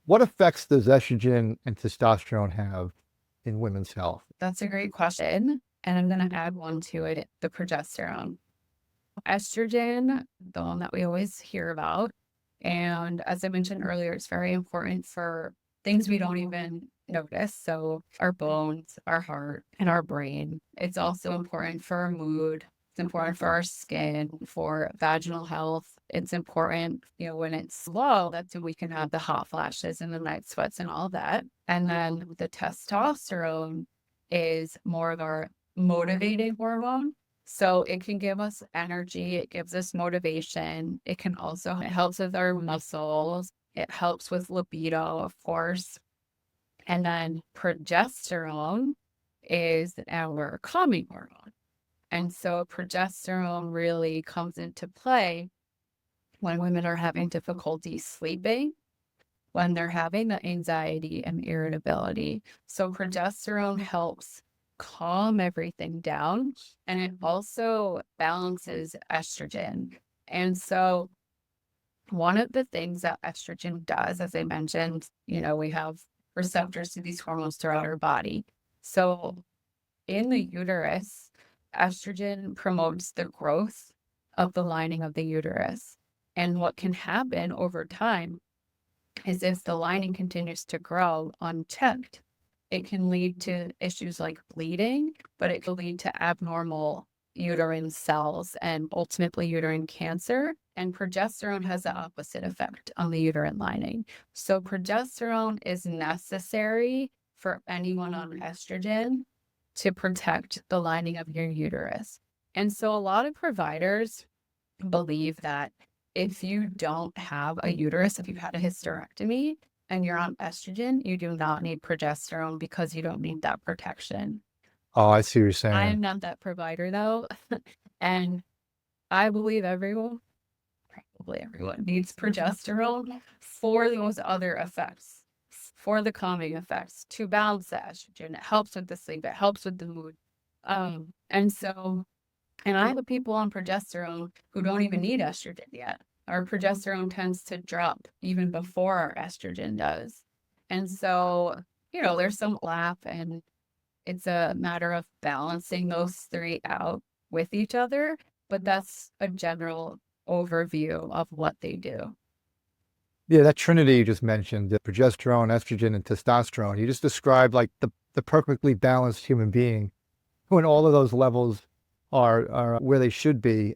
What effects does estrogen and testosterone have in women's health? That's a great question. And I'm going to add one to it, the progesterone. Estrogen, the one that we always hear about. And as I mentioned earlier, it's very important for things we don't even notice. So our bones, our heart, and our brain. It's also important for our mood. It's important for our skin, for vaginal health. It's important, when it's low, that's when we can have the hot flashes and the night sweats and all that. And then the testosterone is more of our motivating hormone. So it can give us energy, it gives us motivation. It helps with our muscles. It helps with libido, of course. And then progesterone is our calming hormone. And so progesterone really comes into play when women are having difficulty sleeping, when they're having the anxiety and irritability. So progesterone helps calm everything down, and it also balances estrogen. And so one of the things that estrogen does, as I mentioned, we have receptors to these hormones throughout our body. So in the uterus, estrogen promotes the growth of the lining of the uterus. And what can happen over time is if the lining continues to grow unchecked, it can lead to issues like bleeding, but it can lead to abnormal uterine cells and ultimately uterine cancer. And progesterone has the opposite effect on the uterine lining. So progesterone is necessary for anyone on estrogen to protect the lining of your uterus. And so a lot of providers believe that if you don't have a uterus, if you've had a hysterectomy and you're on estrogen, you do not need progesterone because you don't need that protection. Oh, I see what you're I saying. am not that provider though. And I believe probably everyone needs progesterone for those other effects, for the calming effects, to balance the estrogen. It helps with the sleep, it helps with the mood. And I have people on progesterone who don't even need estrogen yet. Our progesterone tends to drop even before our estrogen does. And so, there's some lap, and it's a matter of balancing those three out with each other. But that's a general overview of what they do. Yeah, that trinity you just mentioned, the progesterone, estrogen, and testosterone, you just described like the perfectly balanced human being when all of those levels are where they should be.